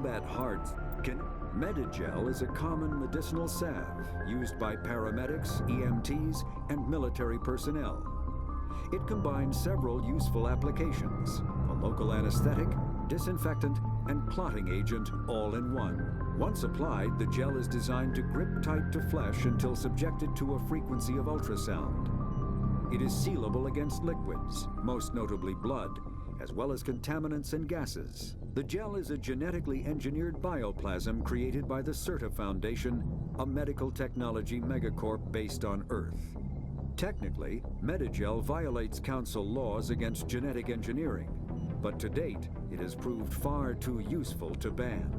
that hard... Medigel is a common medicinal salve used by paramedics, EMTs, and military personnel. It combines several useful applications: a local anesthetic, disinfectant, and clotting agent all in one. Once applied, the gel is designed to grip tight to flesh until subjected to a frequency of ultrasound. It is sealable against liquids, most notably blood, as well as contaminants and gases. The gel is a genetically engineered bioplasm created by the CERTA Foundation, a medical technology megacorp based on Earth. Technically, Medigel violates council laws against genetic engineering, but to date, it has proved far too useful to ban.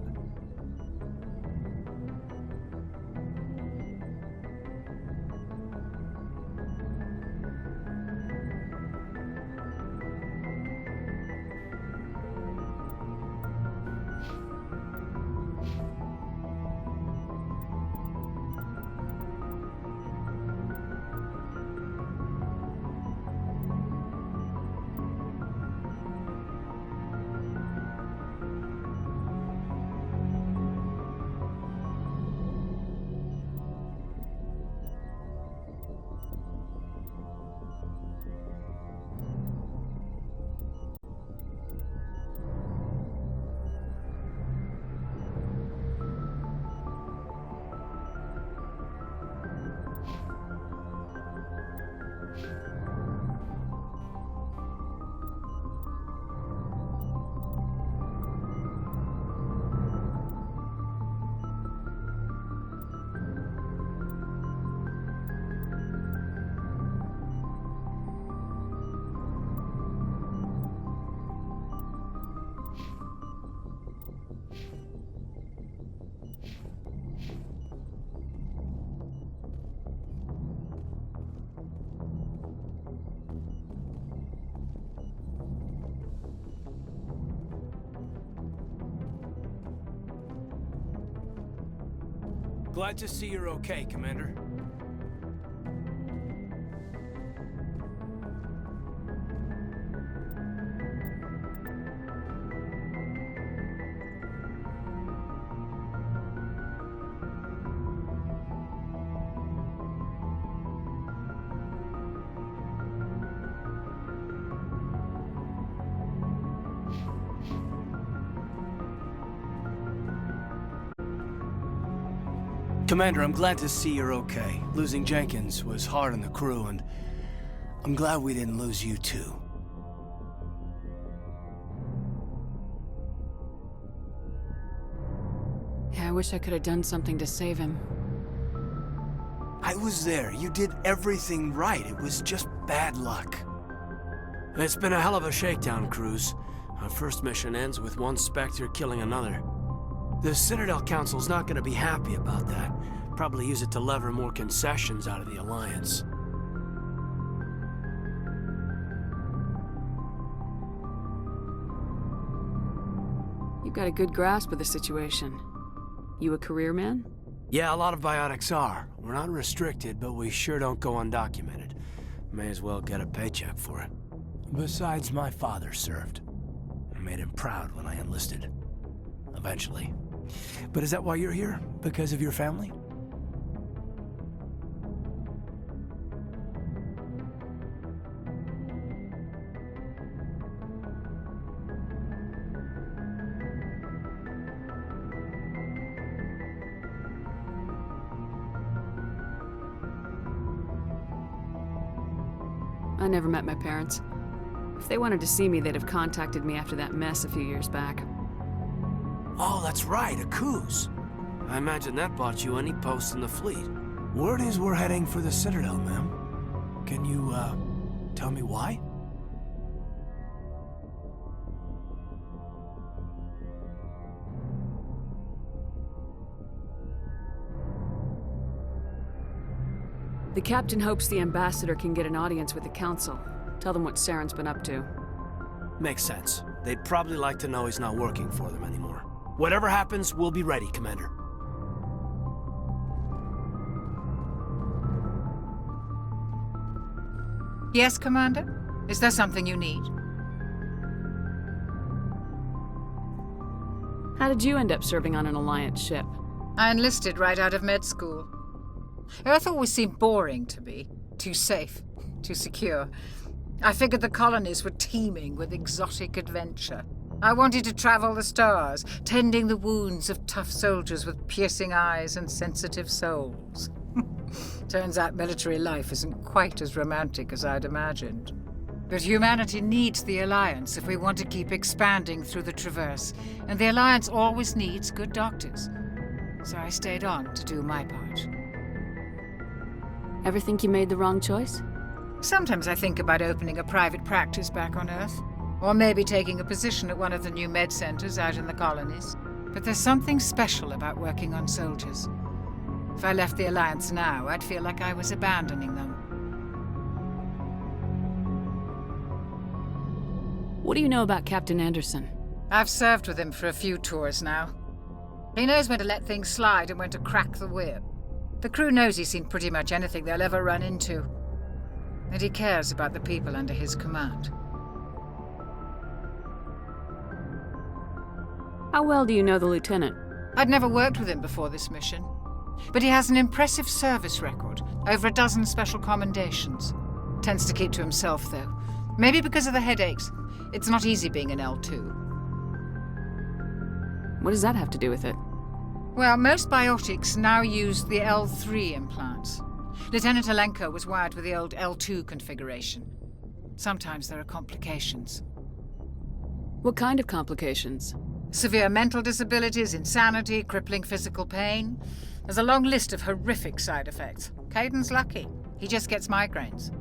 Glad to see you're okay, Commander. Commander, I'm glad to see you're okay. Losing Jenkins was hard on the crew, and I'm glad we didn't lose you too. Yeah, I wish I could have done something to save him. I was there. You did everything right. It was just bad luck. It's been a hell of a shakedown, Cruz. Our first mission ends with one Spectre killing another. The Citadel Council's not gonna be happy about that. Probably use it to lever more concessions out of the Alliance. You've got a good grasp of the situation. You a career man? Yeah, a lot of biotics are. We're not restricted, but we sure don't go undocumented. May as well get a paycheck for it. Besides, my father served. I made him proud when I enlisted. Eventually. But is that why you're here? Because of your family? I never met my parents. If they wanted to see me, they'd have contacted me after that mess a few years back. Oh, that's right, a cruise. I imagine that bought you any post in the fleet. Word is we're heading for the Citadel, ma'am. Can you, tell me why? The captain hopes the ambassador can get an audience with the council. Tell them what Saren's been up to. Makes sense. They'd probably like to know he's not working for them anymore. Whatever happens, we'll be ready, Commander. Yes, Commander? Is there something you need? How did you end up serving on an Alliance ship? I enlisted right out of med school. Earth always seemed boring to me. Too safe, too secure. I figured the colonies were teeming with exotic adventure. I wanted to travel the stars, tending the wounds of tough soldiers with piercing eyes and sensitive souls. Turns out military life isn't quite as romantic as I'd imagined. But humanity needs the Alliance if we want to keep expanding through the Traverse, and the Alliance always needs good doctors. So I stayed on to do my part. Ever think you made the wrong choice? Sometimes I think about opening a private practice back on Earth, or maybe taking a position at one of the new med centers out in the colonies. But there's something special about working on soldiers. If I left the Alliance now, I'd feel like I was abandoning them. What do you know about Captain Anderson? I've served with him for a few tours now. He knows when to let things slide and when to crack the whip. The crew knows he's seen pretty much anything they'll ever run into. And he cares about the people under his command. How well do you know the lieutenant? I'd never worked with him before this mission. But he has an impressive service record, over a dozen special commendations. Tends to keep to himself, though. Maybe because of the headaches. It's not easy being an L2. What does that have to do with it? Well, most biotics now use the L3 implants. Lieutenant Alenko was wired with the old L2 configuration. Sometimes there are complications. What kind of complications? Severe mental disabilities, insanity, crippling physical pain. There's a long list of horrific side effects. Caden's lucky. He just gets migraines.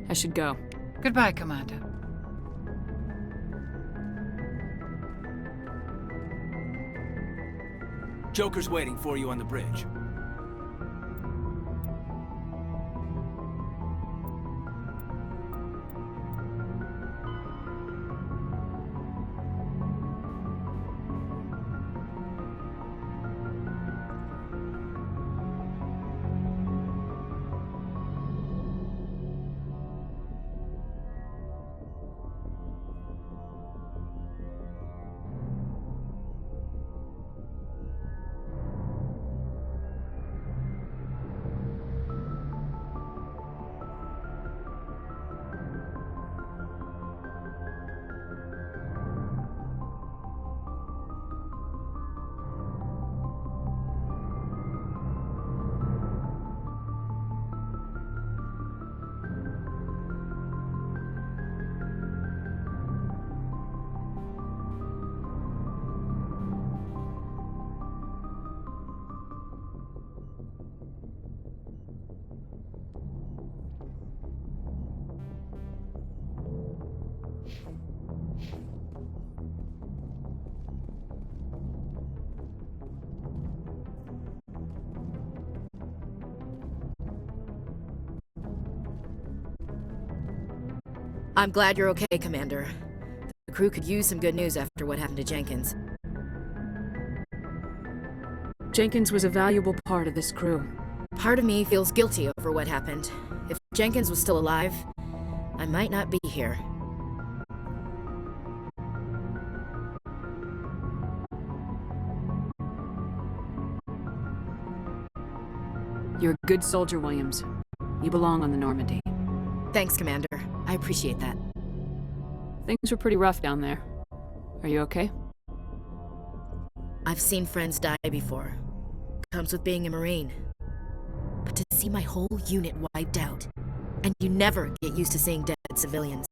I should go. Goodbye, Commander. Joker's waiting for you on the bridge. I'm glad you're okay, Commander. The crew could use some good news after what happened to Jenkins. Jenkins was a valuable part of this crew. Part of me feels guilty over what happened. If Jenkins was still alive, I might not be here. You're a good soldier, Williams. You belong on the Normandy. Thanks, Commander. I appreciate that. Things were pretty rough down there. Are you okay? I've seen friends die before. Comes with being a Marine. But to see my whole unit wiped out, and you never get used to seeing dead civilians.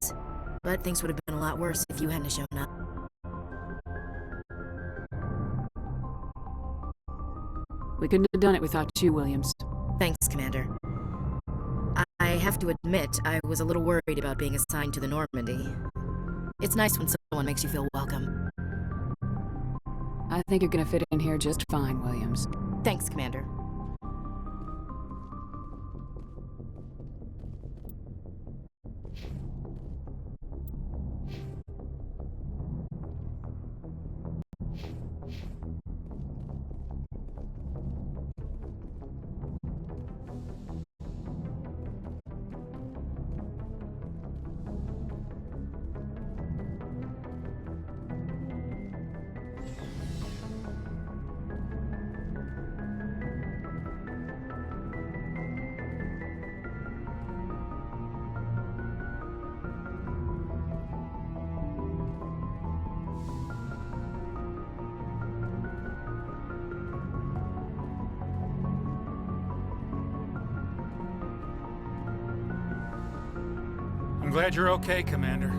But things would have been a lot worse if you hadn't shown up. We couldn't have done it without you, Williams. Thanks, Commander. I have to admit, I was a little worried about being assigned to the Normandy. It's nice when someone makes you feel welcome. I think you're gonna fit in here just fine, Williams. Thanks, Commander. glad you're okay, Commander.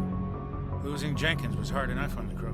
Losing Jenkins was hard enough on the crew.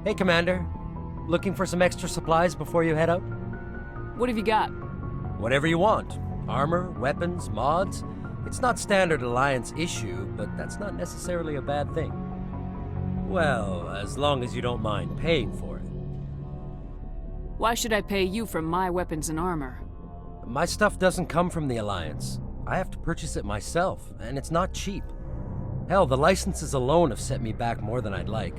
Hey, Commander. Looking for some extra supplies before you head out? What have you got? Whatever you want. Armor, weapons, mods. It's not standard Alliance issue, but that's not necessarily a bad thing. Well, as long as you don't mind paying for it. Why should I pay you for my weapons and armor? My stuff doesn't come from the Alliance. I have to purchase it myself, and it's not cheap. Hell, the licenses alone have set me back more than I'd like.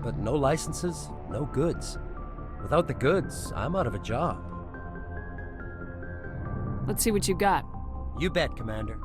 But no licenses, no goods. Without the goods, I'm out of a job. Let's see what you got. You bet, Commander.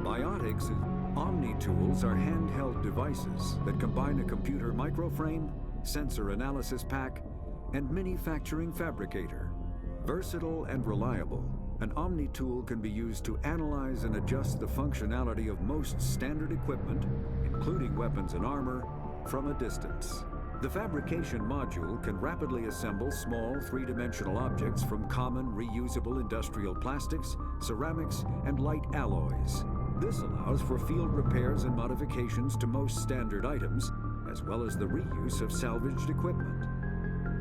Biotics' Omni tools are handheld devices that combine a computer microframe, sensor analysis pack, and manufacturing fabricator. Versatile and reliable, an Omni tool can be used to analyze and adjust the functionality of most standard equipment, including weapons and armor, from a distance. The fabrication module can rapidly assemble small three-dimensional objects from common reusable industrial plastics, ceramics, and light alloys. This allows for field repairs and modifications to most standard items, as well as the reuse of salvaged equipment.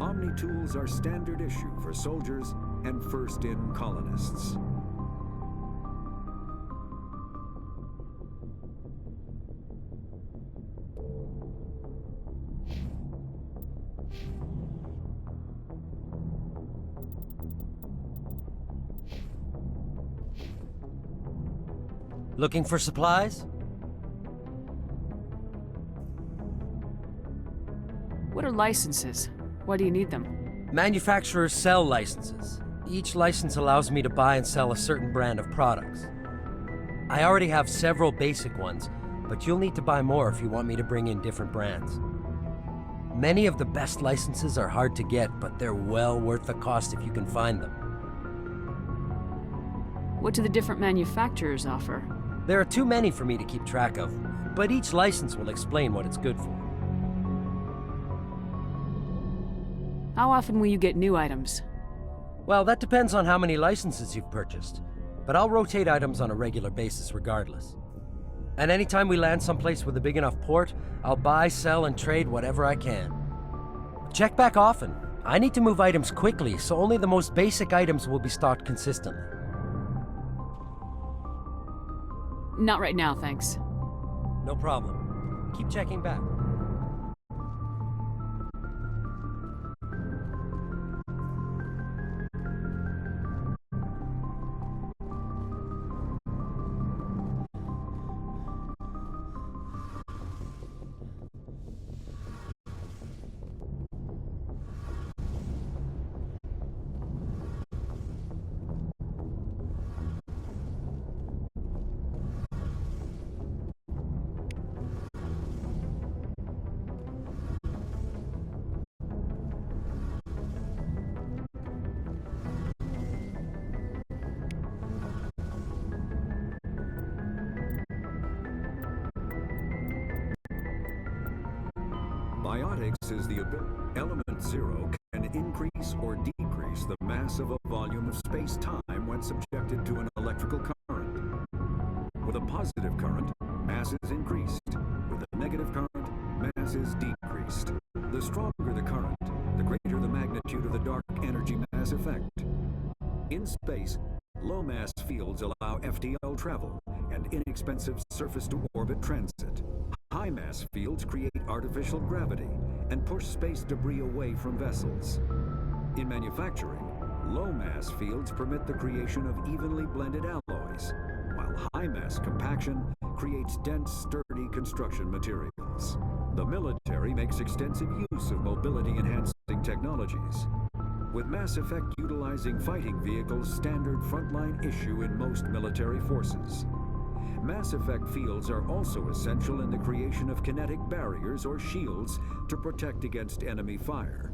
Omni tools are standard issue for soldiers and first-in colonists. Looking for supplies? What are licenses? Why do you need them? Manufacturers sell licenses. Each license allows me to buy and sell a certain brand of products. I already have several basic ones, but you'll need to buy more if you want me to bring in different brands. Many of the best licenses are hard to get, but they're well worth the cost if you can find them. What do the different manufacturers offer? There are too many for me to keep track of, but each license will explain what it's good for. How often will you get new items? Well, that depends on how many licenses you've purchased, but I'll rotate items on a regular basis regardless. And anytime we land someplace with a big enough port, I'll buy, sell, and trade whatever I can. Check back often. I need to move items quickly, so only the most basic items will be stocked consistently. Not right now, thanks. No problem. Keep checking back. Biotics is the element zero can increase or decrease the mass of a volume of space-time when subjected to an electrical current. With a positive current, mass is increased. With a negative current, mass is decreased. The stronger the current, the greater the magnitude of the dark energy mass effect. In space, low mass fields allow FTL travel, and inexpensive surface-to-orbit transit. High mass fields create artificial gravity and push space debris away from vessels. In manufacturing, low mass fields permit the creation of evenly blended alloys, while high mass compaction creates dense, sturdy construction materials. The military makes extensive use of mobility-enhancing technologies, with Mass Effect utilizing fighting vehicles standard frontline issue in most military forces. Mass Effect fields are also essential in the creation of kinetic barriers or shields to protect against enemy fire.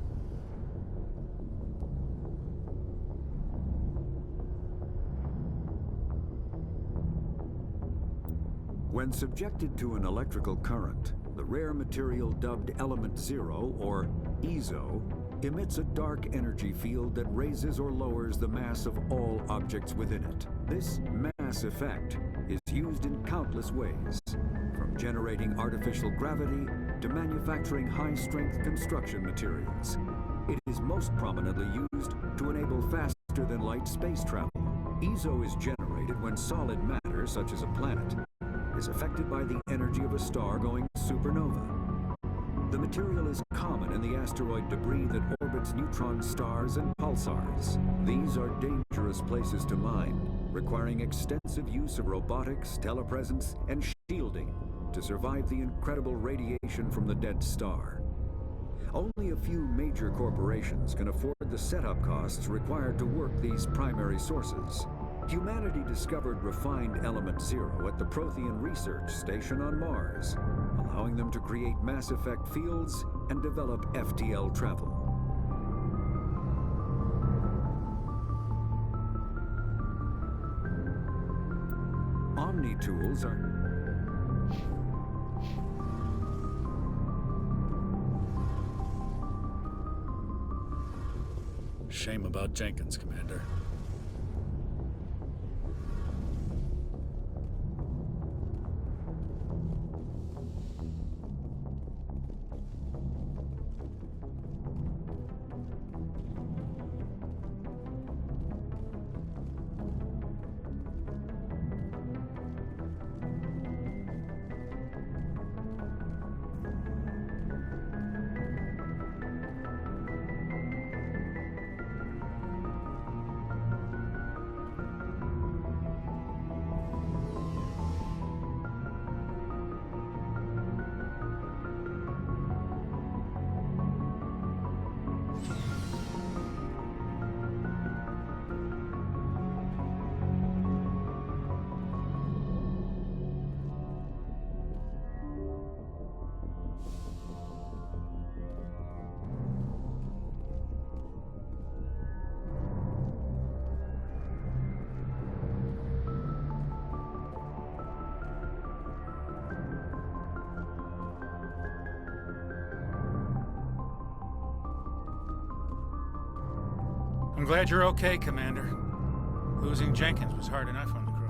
When subjected to an electrical current, the rare material dubbed Element Zero, or EZO, emits a dark energy field that raises or lowers the mass of all objects within it. This mass effect is used in countless ways, from generating artificial gravity to manufacturing high-strength construction materials. It is most prominently used to enable faster-than-light space travel. EZO is generated when solid matter, such as a planet, is affected by the energy of a star going supernova. The material is common in the asteroid debris that orbits neutron stars and pulsars. These are dangerous places to mine, requiring extensive use of robotics, telepresence, and shielding to survive the incredible radiation from the dead star. Only a few major corporations can afford the setup costs required to work these primary sources. Humanity discovered refined Element Zero at the Prothean Research Station on Mars, allowing them to create Mass Effect fields and develop FTL travel. Omni tools are... Shame about Jenkins, Commander. I'm glad you're okay, Commander. Losing Jenkins was hard enough on the crew.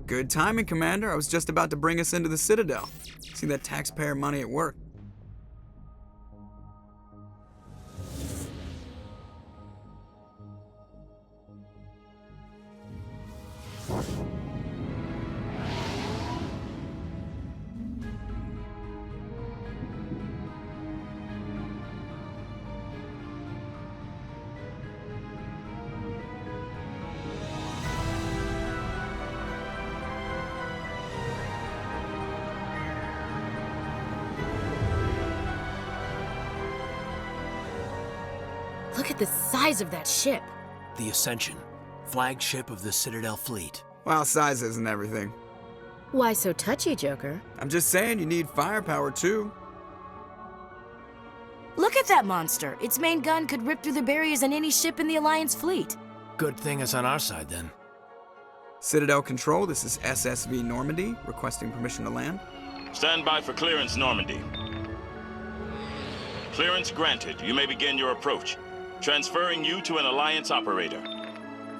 Good timing, Commander. I was just about to bring us into the Citadel. See that taxpayer money at work. Look at the size of that ship. The Ascension, flagship of the Citadel fleet. Well, size isn't everything. Why so touchy, Joker? I'm just saying you need firepower, too. Look at that monster. Its main gun could rip through the barriers in any ship in the Alliance fleet. Good thing it's on our side, then. Citadel Control, this is SSV Normandy, requesting permission to land. Stand by for clearance, Normandy. Clearance granted. You may begin your approach. Transferring you to an Alliance operator.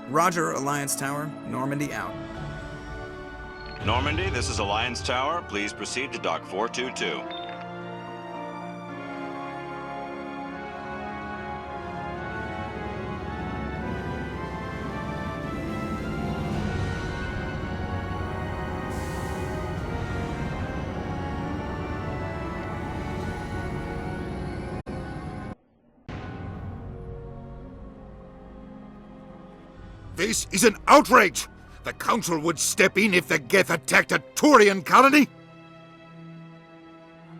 Roger, Alliance Tower. Normandy out. Normandy, this is Alliance Tower. Please proceed to Dock 422. This is an outrage! The Council would step in if the Geth attacked a Turian colony?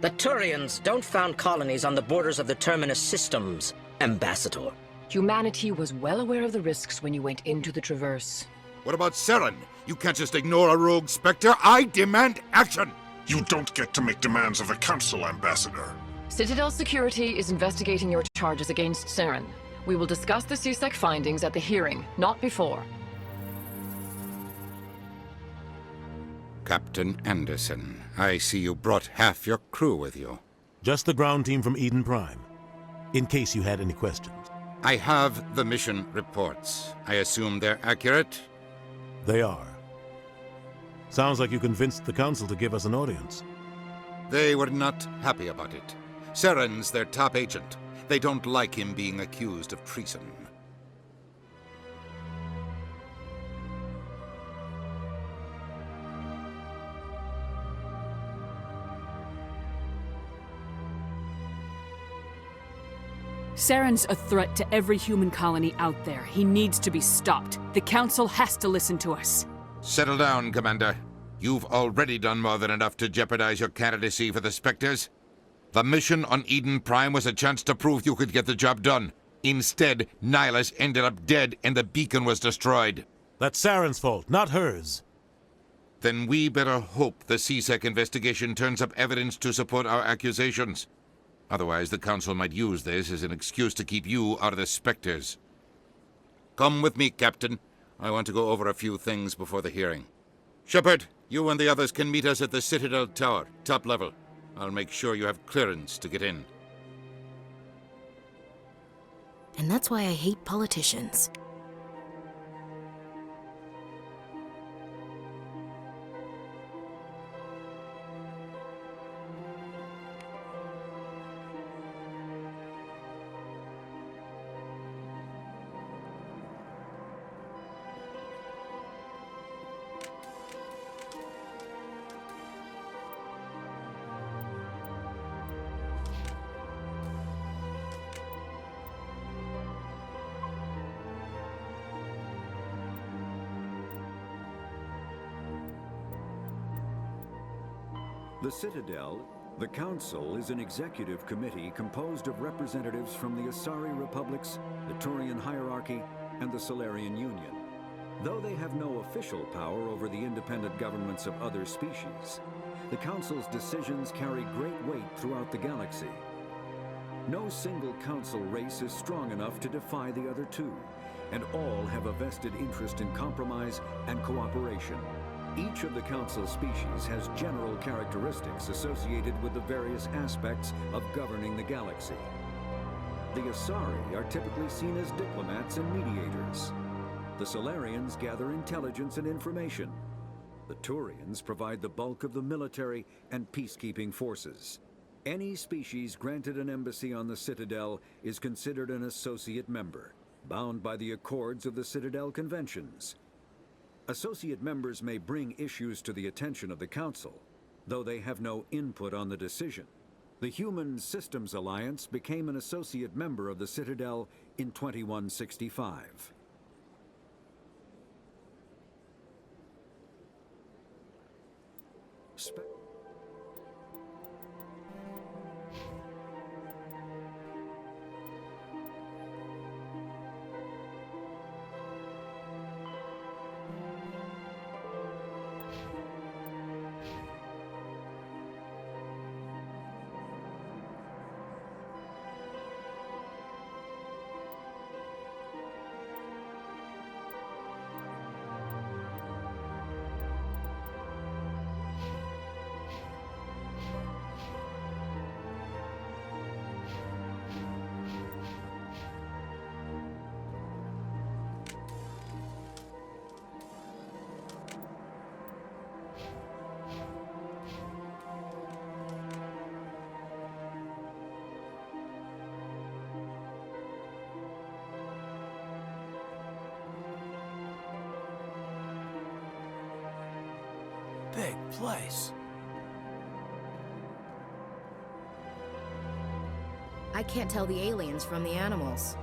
The Turians don't found colonies on the borders of the Terminus systems, Ambassador. Humanity was well aware of the risks when you went into the Traverse. What about Saren? You can't just ignore a rogue Spectre. I demand action! You don't get to make demands of the Council, Ambassador. Citadel Security is investigating your charges against Saren. We will discuss the CSEC findings at the hearing, not before. Captain Anderson, I see you brought half your crew with you. Just the ground team from Eden Prime, in case you had any questions. I have the mission reports. I assume they're accurate? They are. Sounds like you convinced the Council to give us an audience. They were not happy about it. Saren's their top agent. They don't like him being accused of treason. Saren's a threat to every human colony out there. He needs to be stopped. The Council has to listen to us. Settle down, Commander. You've already done more than enough to jeopardize your candidacy for the Spectres. The mission on Eden Prime was a chance to prove you could get the job done. Instead, Nihilus ended up dead and the beacon was destroyed. That's Saren's fault, not hers. Then we better hope the CSEC investigation turns up evidence to support our accusations. Otherwise, the Council might use this as an excuse to keep you out of the Spectres. Come with me, Captain. I want to go over a few things before the hearing. Shepard, you and the others can meet us at the Citadel Tower, top level. I'll make sure you have clearance to get in. And that's why I hate politicians. The Citadel, the Council, is an executive committee composed of representatives from the Asari Republics, the Turian hierarchy, and the Solarian Union. Though they have no official power over the independent governments of other species, the Council's decisions carry great weight throughout the galaxy. No single Council race is strong enough to defy the other two, and all have a vested interest in compromise and cooperation. Each of the Council species has general characteristics associated with the various aspects of governing the galaxy. The Asari are typically seen as diplomats and mediators. The Solarians gather intelligence and information. The Turians provide the bulk of the military and peacekeeping forces. Any species granted an embassy on the Citadel is considered an associate member, bound by the accords of the Citadel Conventions. Associate members may bring issues to the attention of the Council, though they have no input on the decision. The Human Systems Alliance became an associate member of the Citadel in 2165. big place. I can't tell the aliens from the animals.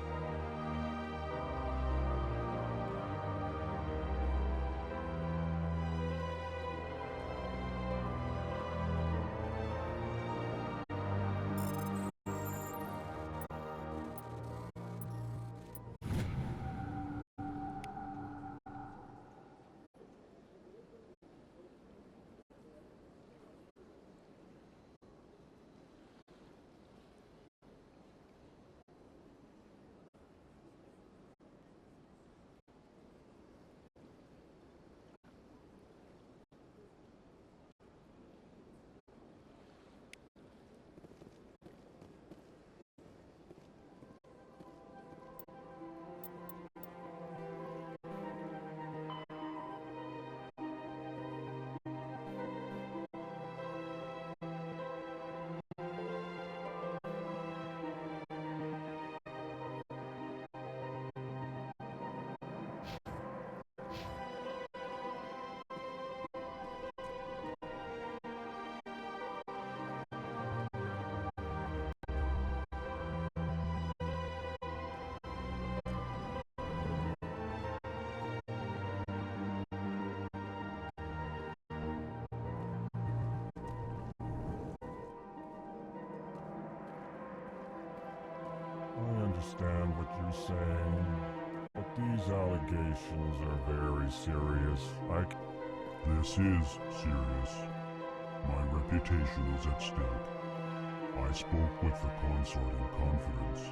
I understand what you're saying, but these allegations are very serious. This is serious. My reputation is at stake. I spoke with the consort in confidence,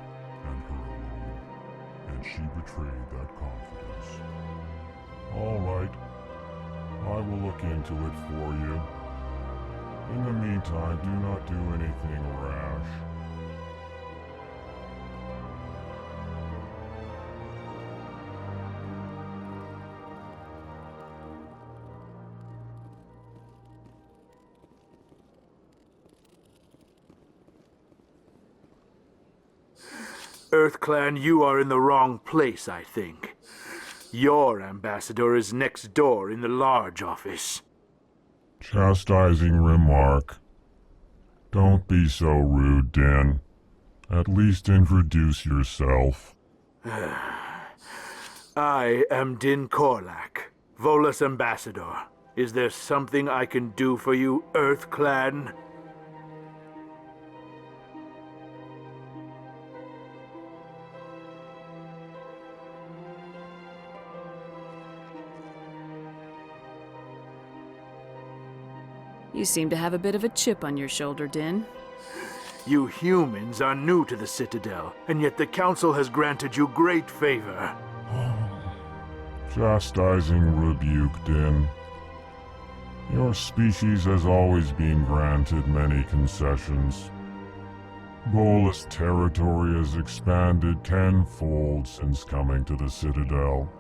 and her alone, and she betrayed that confidence. All right, I will look into it for you. In the meantime, do not do anything rash. EarthClan, you are in the wrong place, I think. Your ambassador is next door in the large office. Chastising remark. Don't be so rude, Din. At least introduce yourself. I am Din Korlak, Volus ambassador. Is there something I can do for you, EarthClan? You seem to have a bit of a chip on your shoulder, Din. You humans are new to the Citadel, and yet the Council has granted you great favor. Chastising rebuke, Din. Your species has always been granted many concessions. Bolus territory has expanded tenfold since coming to the Citadel.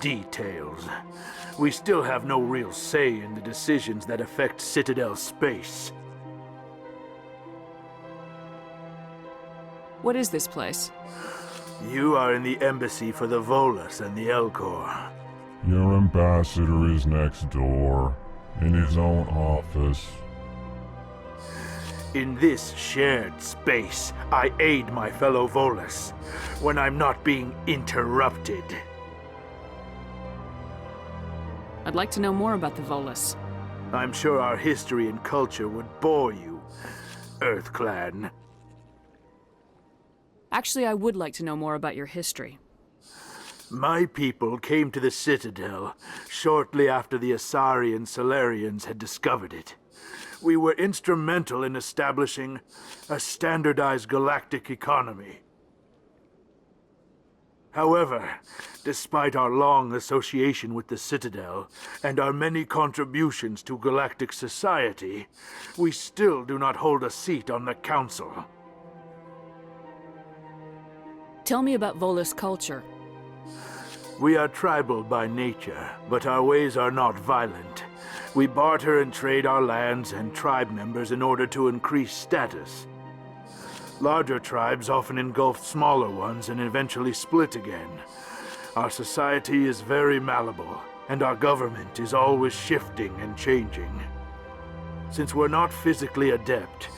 Details. We still have no real say in the decisions that affect Citadel space. What is this place? You are in the embassy for the Volus and the Elcor. Your ambassador is next door, in his own office. In this shared space, I aid my fellow Volus when I'm not being interrupted. I'd like to know more about the Volus. I'm sure our history and culture would bore you, EarthClan. Actually, I would like to know more about your history. My people came to the Citadel shortly after the Asarian Solarians had discovered it. We were instrumental in establishing a standardized galactic economy. However, despite our long association with the Citadel and our many contributions to galactic society, we still do not hold a seat on the Council. Tell me about Volus culture. We are tribal by nature, but our ways are not violent. We barter and trade our lands and tribe members in order to increase status. Larger tribes often engulf smaller ones and eventually split again. Our society is very malleable, and our government is always shifting and changing. Since we're not physically adept,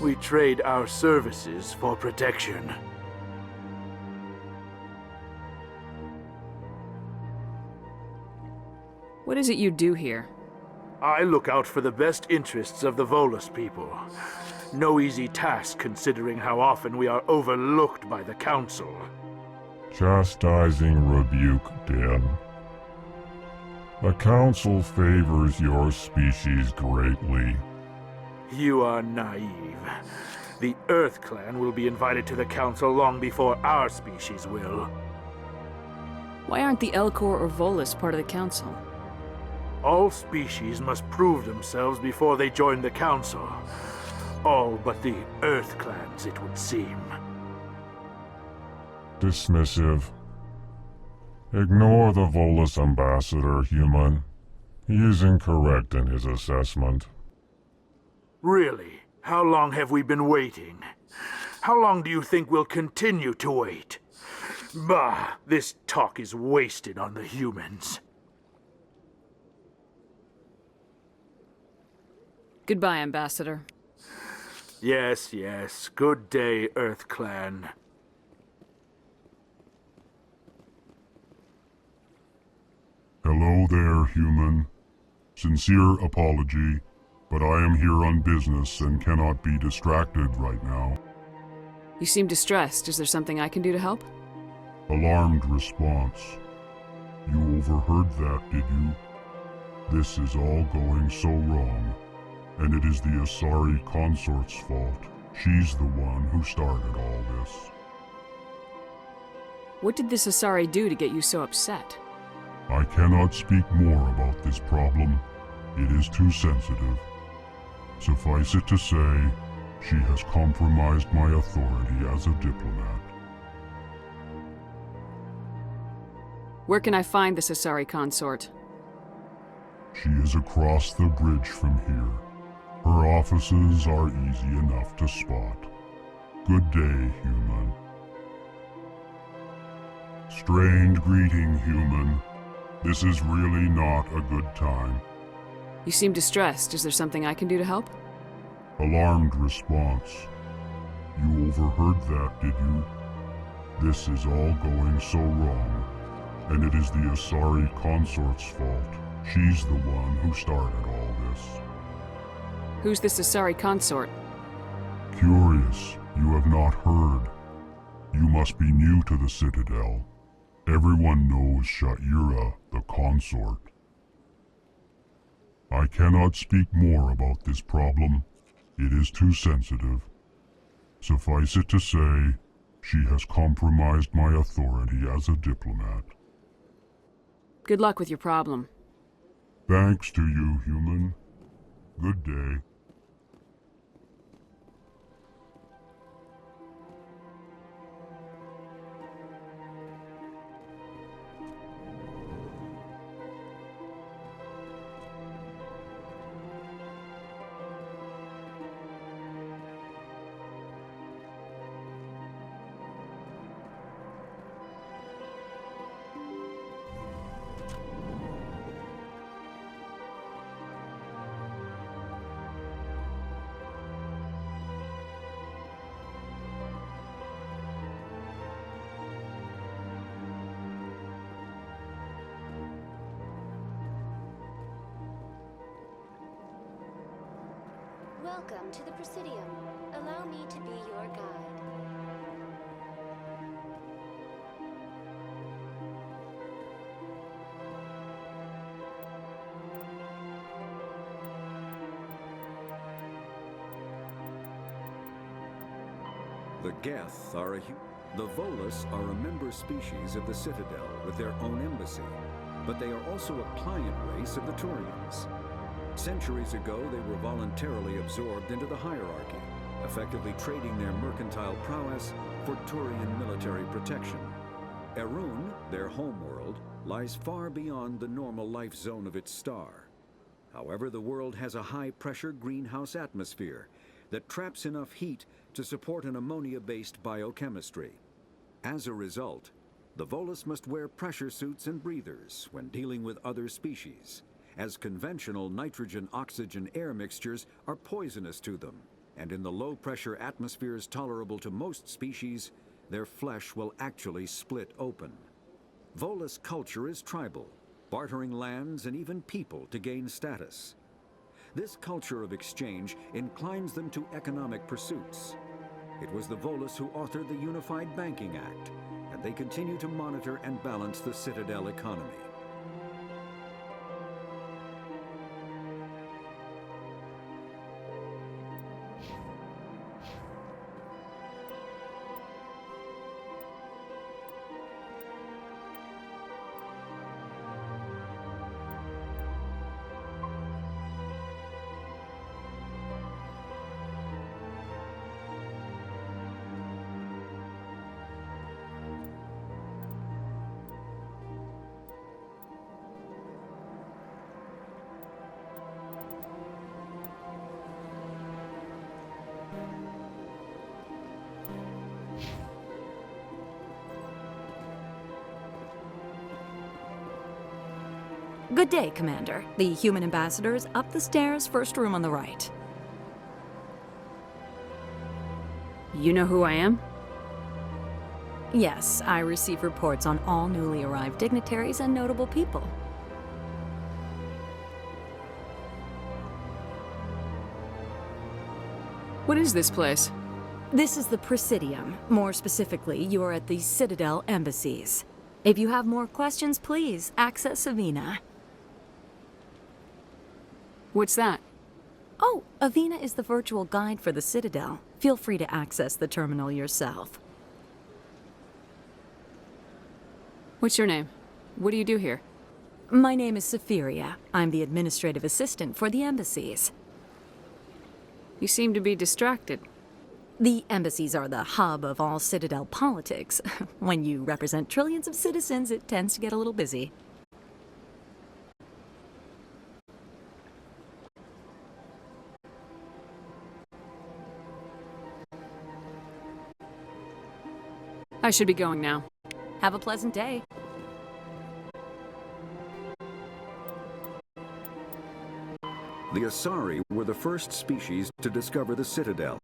we trade our services for protection. What is it you do here? I look out for the best interests of the Volus people. No easy task considering how often we are overlooked by the Council. Chastising rebuke, Dan. The Council favors your species greatly. You are naive. The Earth Clan will be invited to the Council long before our species will. Why aren't the Elcor or Volus part of the Council? All species must prove themselves before they join the Council. All but the Earth Clans, it would seem. Dismissive. Ignore the Volus ambassador, human. He is incorrect in his assessment. Really? How long have we been waiting? How long do you think we'll continue to wait? Bah, this talk is wasted on the humans. Goodbye, Ambassador. Yes, yes. Good day, Earth Clan. Hello there, human. Sincere apology, but I am here on business and cannot be distracted right now. You seem distressed. Is there something I can do to help? Alarmed response. You overheard that, did you? This is all going so wrong, and it is the Asari consort's fault. She's the one who started all this. What did this Asari do to get you so upset? I cannot speak more about this problem. It is too sensitive. Suffice it to say, she has compromised my authority as a diplomat. Where can I find this Asari consort? She is across the bridge from here. Her offices are easy enough to spot. Good day, human. Strained greeting, human. This is really not a good time. You seem distressed. Is there something I can do to help? Alarmed response. You overheard that, did you? This is all going so wrong, and it is the Asari consort's fault. She's the one who started all this. Who's this Asari consort? Curious, you have not heard. You must be new to the Citadel. Everyone knows Sha'ira, the consort. I cannot speak more about this problem. It is too sensitive. Suffice it to say, she has compromised my authority as a diplomat. Good luck with your problem. Thanks to you, human. Good day. Welcome to the Presidium. Allow me to be your guide. The Geth are the Volus are a member species of the Citadel with their own embassy, but they are also a client race of the Turians. Centuries ago, they were voluntarily absorbed into the hierarchy, effectively trading their mercantile prowess for Turian military protection. Erun, their homeworld, lies far beyond the normal life zone of its star. However, the world has a high-pressure greenhouse atmosphere that traps enough heat to support an ammonia-based biochemistry. As a result, The Volus must wear pressure suits and breathers when dealing with other species, as conventional nitrogen-oxygen-air mixtures are poisonous to them, and in the low-pressure atmospheres tolerable to most species, their flesh will actually split open. Volus culture is tribal, bartering lands and even people to gain status. This culture of exchange inclines them to economic pursuits. It was the Volus who authored the Unified Banking Act, and they continue to monitor and balance the Citadel economy. Good day, Commander. The human ambassador is up the stairs, first room on the right. You know who I am? Yes, I receive reports on all newly arrived dignitaries and notable people. What is this place? This is the Presidium. More specifically, you are at the Citadel embassies. If you have more questions, please access Avina. What's that? Oh, Avina is the virtual guide for the Citadel. Feel free to access the terminal yourself. What's your name? What do you do here? My name is Safiria. I'm the administrative assistant for the embassies. You seem to be distracted. The embassies are the hub of all Citadel politics. When you represent trillions of citizens, it tends to get a little busy. I should be going now. Have a pleasant day. The Asari were the first species to discover the Citadel.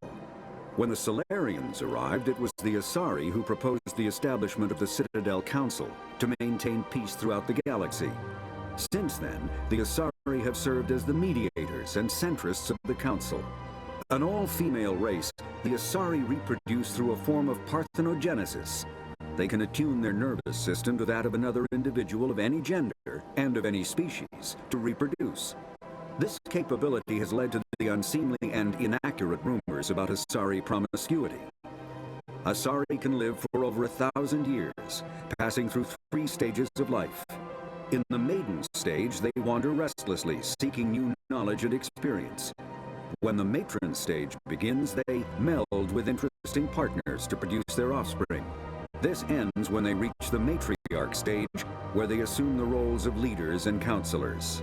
When the Solarians arrived, it was the Asari who proposed the establishment of the Citadel Council to maintain peace throughout the galaxy. Since then, the Asari have served as the mediators and centrists of the Council. An all-female race, the Asari reproduce through a form of parthenogenesis. They can attune their nervous system to that of another individual of any gender and of any species to reproduce. This capability has led to the unseemly and inaccurate rumors about Asari promiscuity. Asari can live for over 1,000 years, passing through 3 stages of life. In the maiden stage, they wander restlessly, seeking new knowledge and experience. When the matron stage begins, they meld with interesting partners to produce their offspring. This ends when they reach the matriarch stage, where they assume the roles of leaders and counselors.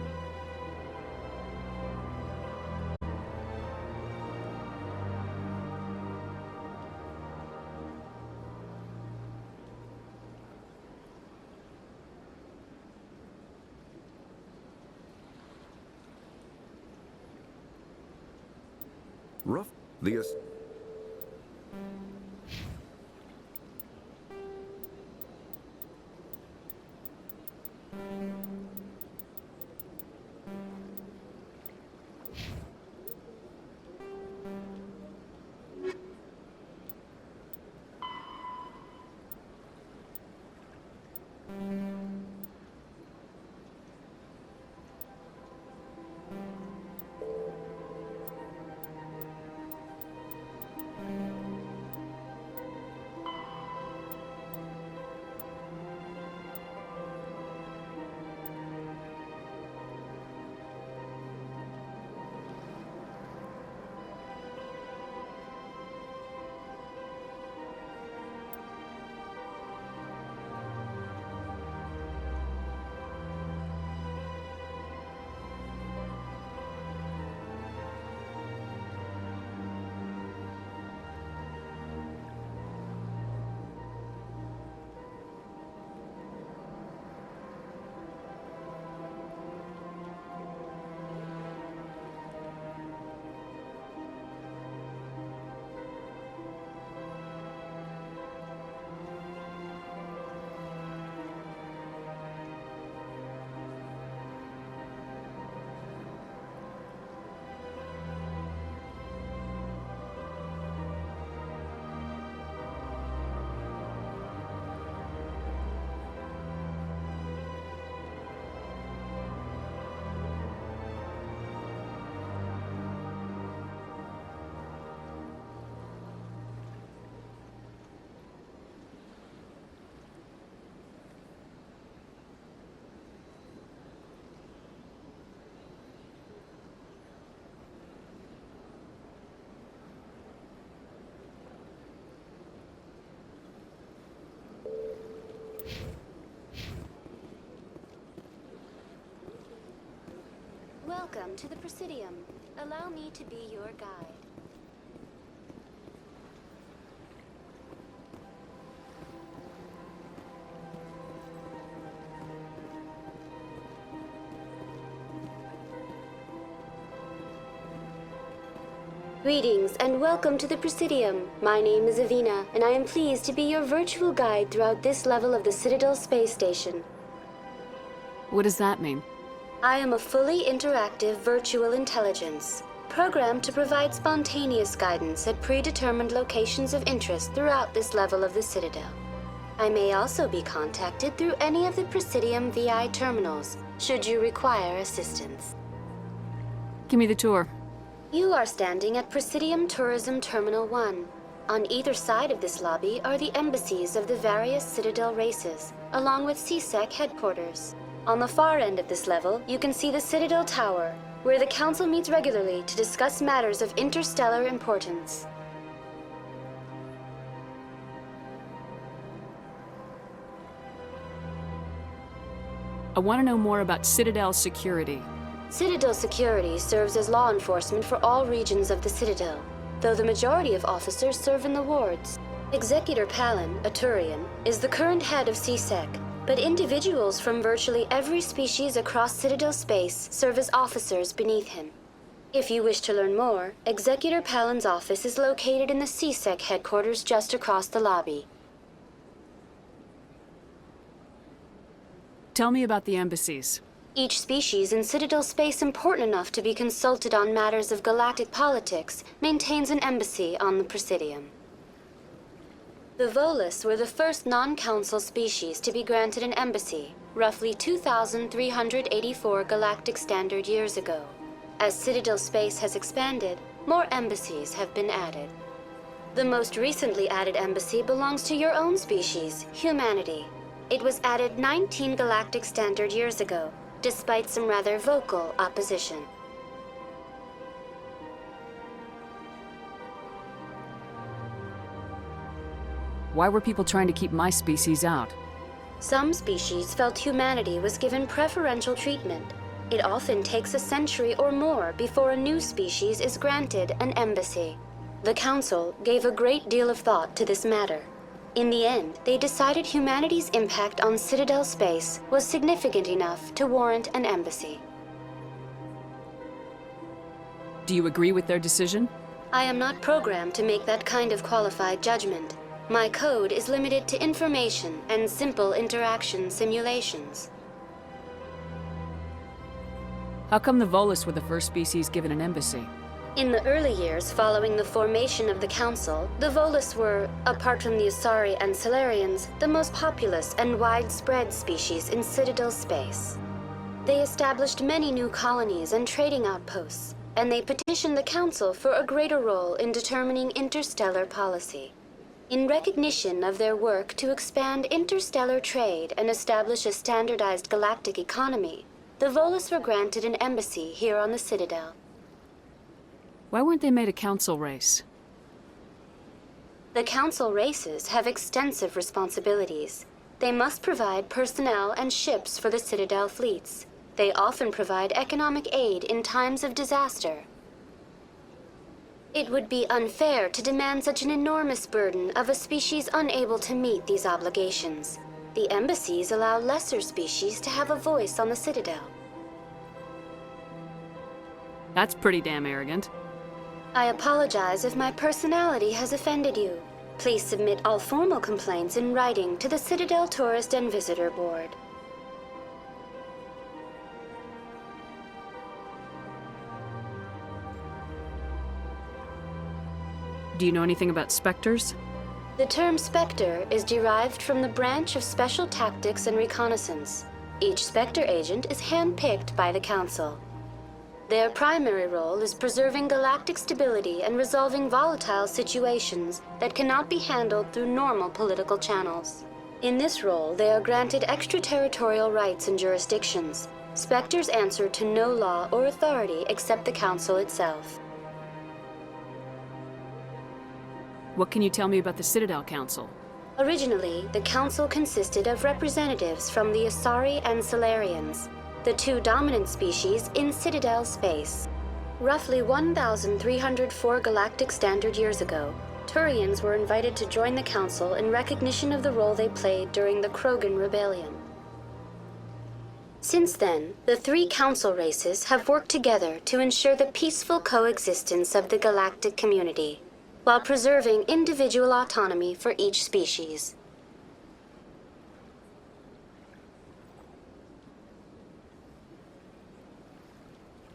Welcome to the Presidium. Allow me to be your guide. Greetings and welcome to the Presidium. My name is Avina, and I am pleased to be your virtual guide throughout this level of the Citadel space station. What does that mean? I am a fully interactive virtual intelligence, programmed to provide spontaneous guidance at predetermined locations of interest throughout this level of the Citadel. I may also be contacted through any of the Presidium VI terminals, should you require assistance. Give me the tour. You are standing at Presidium Tourism Terminal 1. On either side of this lobby are the embassies of the various Citadel races, along with CSEC headquarters. On the far end of this level, you can see the Citadel Tower, where the Council meets regularly to discuss matters of interstellar importance. I want to know more about Citadel security. Citadel security serves as law enforcement for all regions of the Citadel, though the majority of officers serve in the wards. Executor Palin, a Turian, is the current head of CSEC, but individuals from virtually every species across Citadel space serve as officers beneath him. If you wish to learn more, Executor Palin's office is located in the CSEC headquarters just across the lobby. Tell me about the embassies. Each species in Citadel space important enough to be consulted on matters of galactic politics maintains an embassy on the Presidium. The Volus were the first non-council species to be granted an embassy, roughly 2,384 galactic standard years ago. As Citadel space has expanded, more embassies have been added. The most recently added embassy belongs to your own species, humanity. It was added 19 galactic standard years ago, despite some rather vocal opposition. Why were people trying to keep my species out? Some species felt humanity was given preferential treatment. It often takes a century or more before a new species is granted an embassy. The Council gave a great deal of thought to this matter. In the end, they decided humanity's impact on Citadel space was significant enough to warrant an embassy. Do you agree with their decision? I am not programmed to make that kind of qualified judgment. My code is limited to information and simple interaction simulations. How come the Volus were the first species given an embassy? In the early years following the formation of the Council, the Volus were, apart from the Asari and Solarians, the most populous and widespread species in Citadel space. They established many new colonies and trading outposts, and they petitioned the Council for a greater role in determining interstellar policy. In recognition of their work to expand interstellar trade and establish a standardized galactic economy, the Volus were granted an embassy here on the Citadel. Why weren't they made a council race? The council races have extensive responsibilities. They must provide personnel and ships for the Citadel fleets. They often provide economic aid in times of disaster. It would be unfair to demand such an enormous burden of a species unable to meet these obligations. The embassies allow lesser species to have a voice on the Citadel. That's pretty damn arrogant. I apologize if my personality has offended you. Please submit all formal complaints in writing to the Citadel Tourist and Visitor Board. Do you know anything about specters? The term Spectre is derived from the branch of Special Tactics and Reconnaissance. Each Spectre agent is handpicked by the Council. Their primary role is preserving galactic stability and resolving volatile situations that cannot be handled through normal political channels. In this role, they are granted extraterritorial rights and jurisdictions. Spectres answer to no law or authority except the Council itself. What can you tell me about the Citadel Council? Originally, the Council consisted of representatives from the Asari and Solarians. the two dominant species in Citadel space. Roughly 1,304 galactic standard years ago, Turians were invited to join the Council in recognition of the role they played during the Krogan Rebellion. Since then, the three Council races have worked together to ensure the peaceful coexistence of the galactic community, while preserving individual autonomy for each species.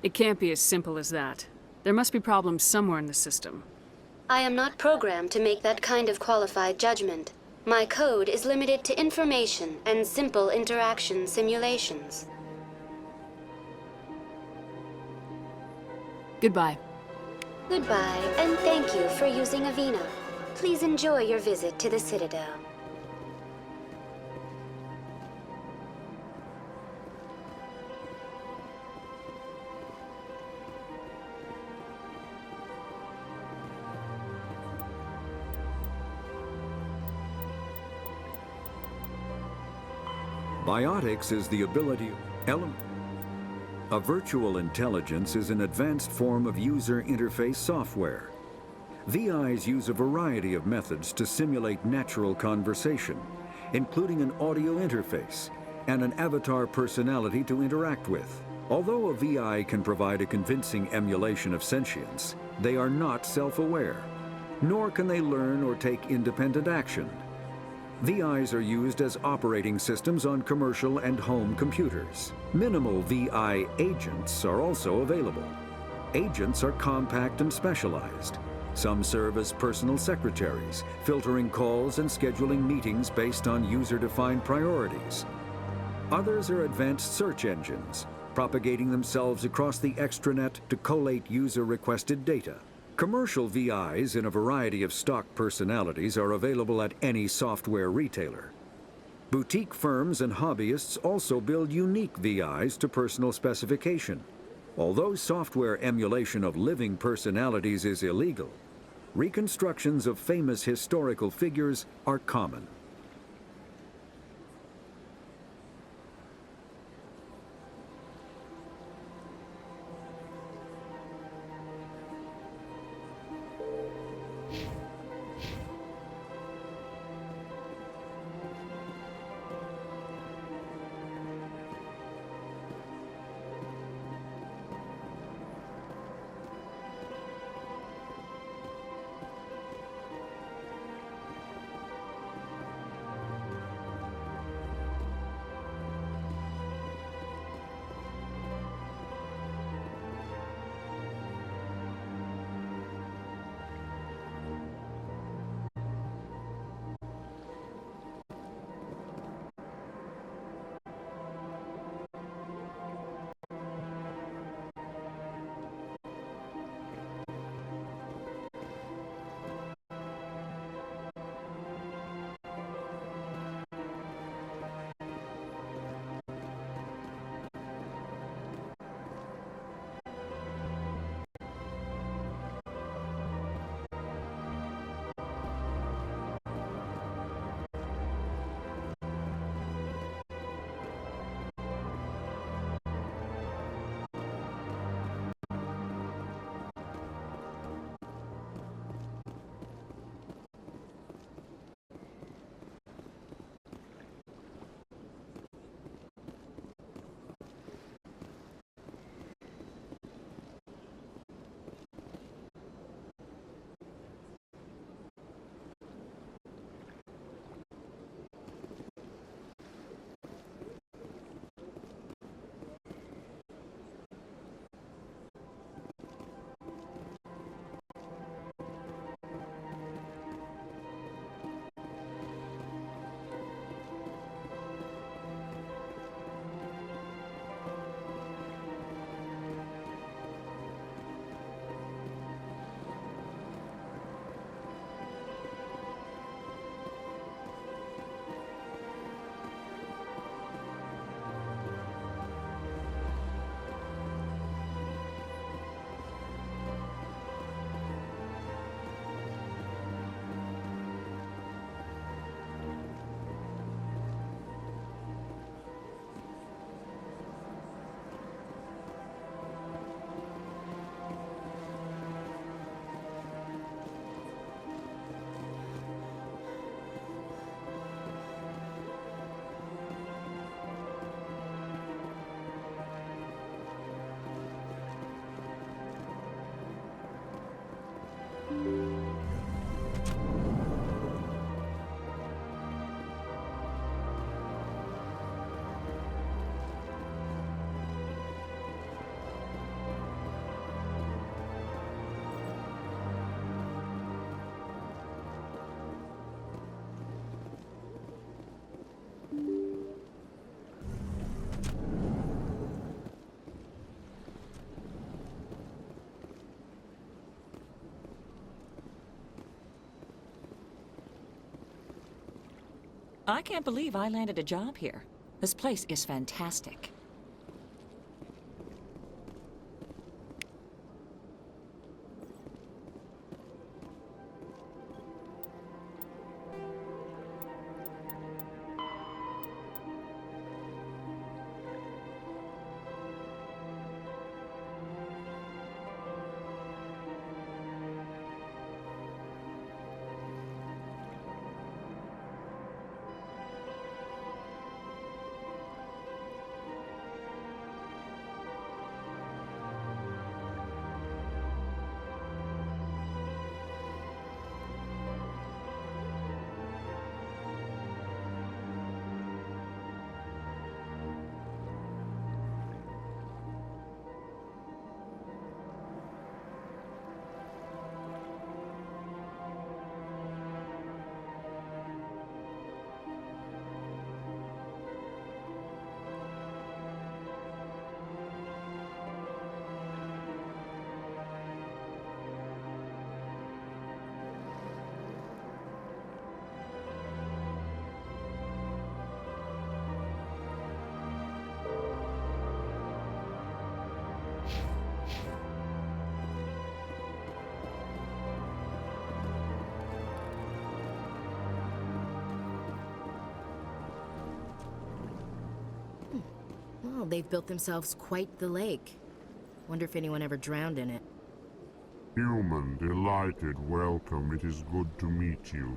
It can't be as simple as that. There must be problems somewhere in the system. I am not programmed to make that kind of qualified judgment. My code is limited to information and simple interaction simulations. Goodbye. Goodbye, and thank you for using Avina. Please enjoy your visit to the Citadel. Biotics is the ability element. A virtual intelligence is an advanced form of user interface software. VIs use a variety of methods to simulate natural conversation, including an audio interface and an avatar personality to interact with. Although a VI can provide a convincing emulation of sentience, they are not self-aware, nor can they learn or take independent action. VIs are used as operating systems on commercial and home computers. Minimal VI agents are also available. Agents are compact and specialized. Some serve as personal secretaries, filtering calls and scheduling meetings based on user-defined priorities. Others are advanced search engines, propagating themselves across the extranet to collate user-requested data. Commercial VIs in a variety of stock personalities are available at any software retailer. Boutique firms and hobbyists also build unique VIs to personal specification. Although software emulation of living personalities is illegal, reconstructions of famous historical figures are common. I can't believe I landed a job here. This place is fantastic. Well, they've built themselves quite the lake. Wonder if anyone ever drowned in it. Human, delighted, welcome. It is good to meet you.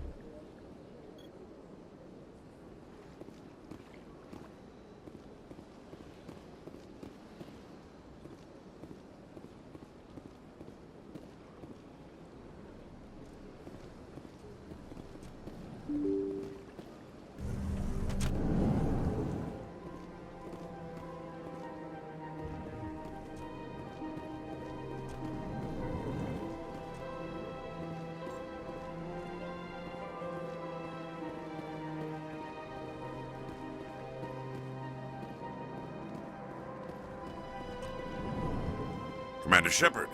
Commander Shepard,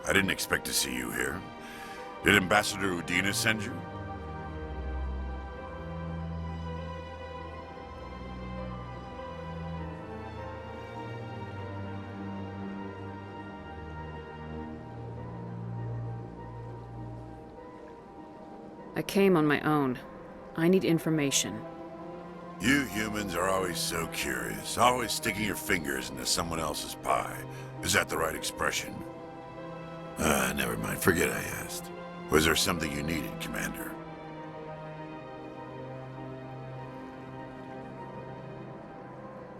I didn't expect to see you here. Did Ambassador Udina send you? I came on my own. I need information. You humans are always so curious, always sticking your fingers into someone else's pie. Is that the right expression? Never mind. Forget I asked. Was there something you needed, Commander?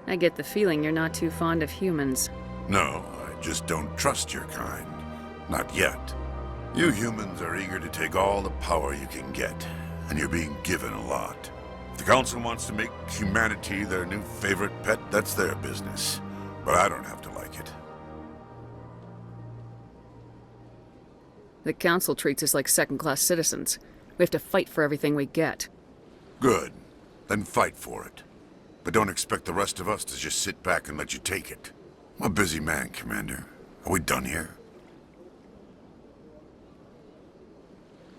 I get the feeling you're not too fond of humans. No, I just don't trust your kind. Not yet. You humans are eager to take all the power you can get, and you're being given a lot. If the Council wants to make humanity their new favorite pet, that's their business. But I don't have to like it. The Council treats us like second-class citizens. We have to fight for everything we get. Good. Then fight for it. But don't expect the rest of us to just sit back and let you take it. I'm a busy man, Commander. Are we done here?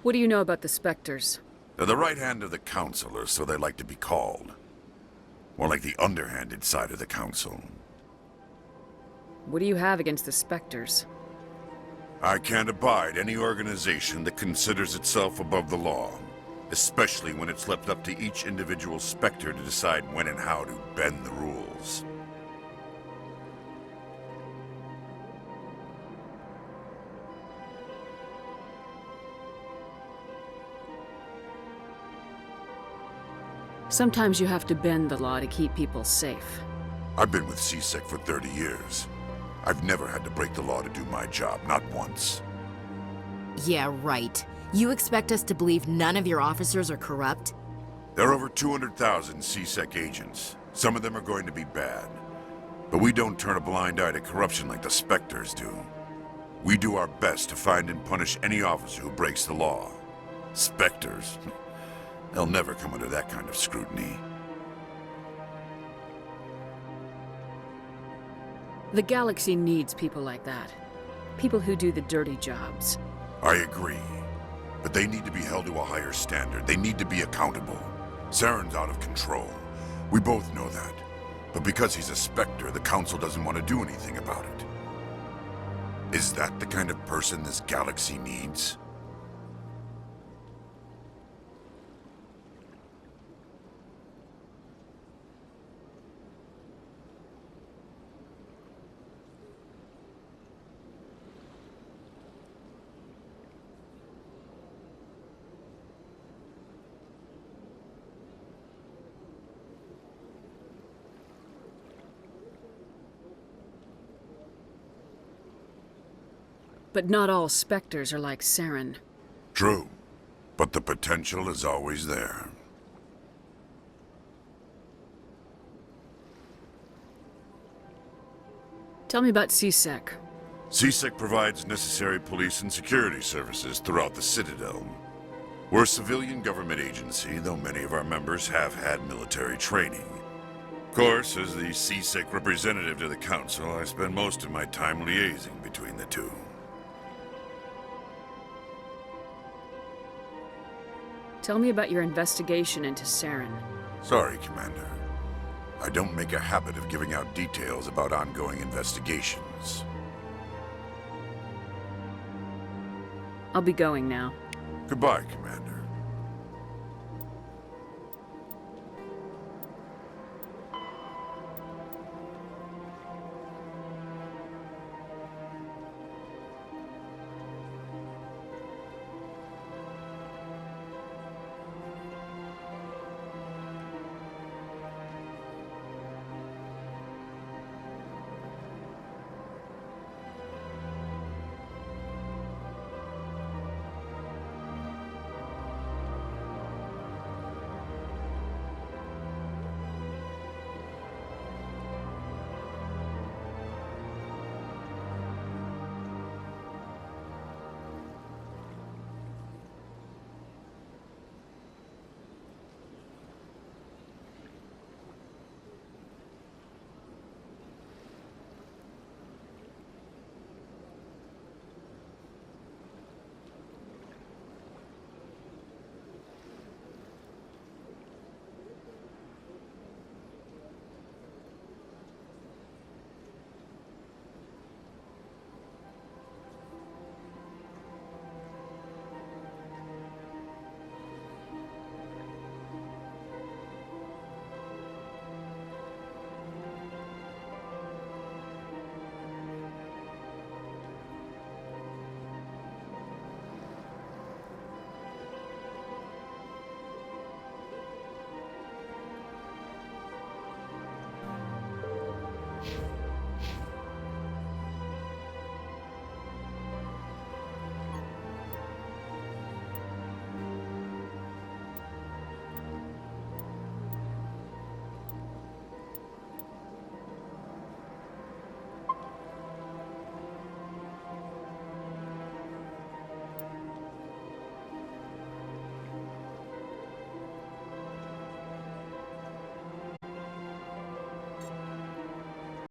What do you know about the Spectres? They're the right hand of the Council, or so they like to be called. More like the underhanded side of the Council. What do you have against the Spectres? I can't abide any organization that considers itself above the law, especially when it's left up to each individual Spectre to decide when and how to bend the rules. Sometimes you have to bend the law to keep people safe. I've been with CSEC for 30 years. I've never had to break the law to do my job, not once. Yeah, right. You expect us to believe none of your officers are corrupt? There are over 200,000 CSEC agents. Some of them are going to be bad. But we don't turn a blind eye to corruption like the Spectres do. We do our best to find and punish any officer who breaks the law. Spectres? They'll never come under that kind of scrutiny. The galaxy needs people like that. People who do the dirty jobs. I agree. But they need to be held to a higher standard. They need to be accountable. Saren's out of control. We both know that. But because he's a Spectre, the Council doesn't want to do anything about it. Is that the kind of person this galaxy needs? But not all Spectres are like Saren. True, but the potential is always there. Tell me about CSEC. CSEC provides necessary police and security services throughout the Citadel. We're a civilian government agency, though many of our members have had military training. Of course, as the CSEC representative to the Council, I spend most of my time liaising between the two. Tell me about your investigation into Saren. Sorry, Commander. I don't make a habit of giving out details about ongoing investigations. I'll be going now. Goodbye, Commander.